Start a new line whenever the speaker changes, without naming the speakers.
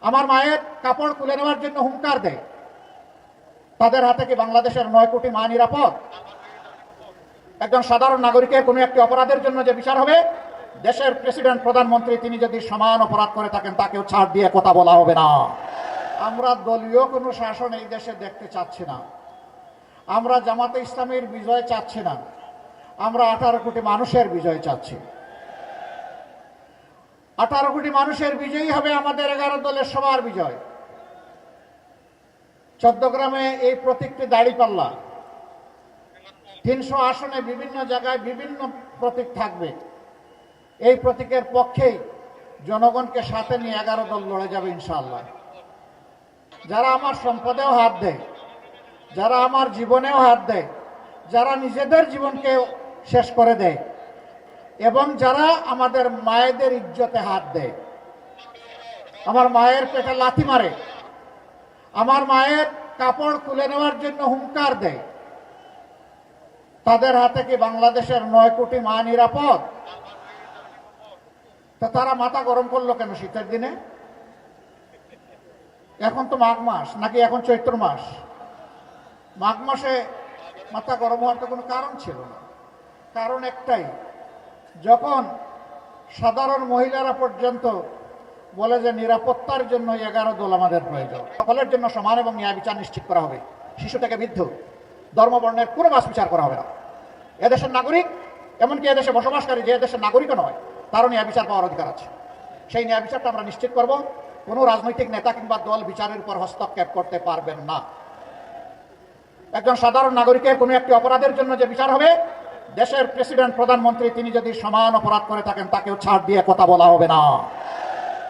আমার মায়ের কাপড় তুলে নেওয়ার জন্য হুঙ্কার দেয়, তাদের হাতে কি বাংলাদেশের 9 কোটি মা নিরাপদ? একজন সাধারণ নাগরিকের কোনো একটি অপরাধের জন্য যে বিচার হবে, দেশের প্রেসিডেন্ট প্রধানমন্ত্রী তিনি যদি সমান অপরাধ করে থাকেন তাকেও ছাড় দিয়ে কথা বলা হবে না। আমরা দলীয় কোনো শাসন এই দেশে দেখতে চাচ্ছি না। আমরা জামাতে ইসলামের বিজয় চাচ্ছি না। আমরা 18 কোটি মানুষের বিজয় চাচ্ছি। 18 কোটি মানুষের বিজয়ী হবে আমাদের 11 দলের সবার বিজয়। চট্টগ্রামে এই প্রতীকটি দাঁড়িপাল্লা, 300 আসনে বিভিন্ন জায়গায় বিভিন্ন প্রতীক থাকবে। এই প্রতীকের পক্ষেই জনগণকে সাথে নিয়ে 11 দল লড়ে যাবে ইনশাআল্লাহ। যারা আমার সম্পদেও হাত দেয়, যারা আমার জীবনেও হাত দেয়, যারা নিজেদের জীবনকে শেষ করে দেয় এবং যারা আমাদের মায়েদের ইজ্জতে হাত দেয়, আমার মায়ের পেটে লাথি মারে, আমার মায়ের কাপড় তুলে নেওয়ার জন্য হুঙ্কার দেয়, তাদের হাতে কি বাংলাদেশের 9 কোটি মা নিরাপদ? তা তারা মাথা গরম করলো কেন শীতের দিনে? এখন তো মাঘ মাস, নাকি এখন চৈত্র মাস? মাঘ মাসে মাথা গরম হওয়ার তো কোনো কারণ ছিল না। কারণ একটাই, যখন সাধারণ মহিলারা পর্যন্ত বলে যে নিরাপত্তার জন্য 11 দল আমাদের প্রয়োজন, সকলের জন্য সমান এবং ন্যায় বিচার নিশ্চিত করা হবে। শিশু থেকে বৃদ্ধ, ধর্মবর্ণের কোনো বাস বিচার করা হবে না। এদেশের নাগরিক, এমনকি এদেশে বসবাসকারী যে দেশের নাগরিকও নয়, তারও ন্যায় বিচার পাওয়ার অধিকার আছে। সেই ন্যায় বিচারটা আমরা নিশ্চিত করব। কোনো রাজনৈতিক নেতা কিংবা দল বিচারের উপর হস্তক্ষেপ করতে পারবেন না। একজন সাধারণ নাগরিকের কোনো একটি অপরাধের জন্য যে বিচার হবে, দেশের প্রেসিডেন্ট প্রধানমন্ত্রী তিনি যদি সমান অপরাধ করে থাকেন তাকেও ছাড় দিয়ে কথা বলা হবে না।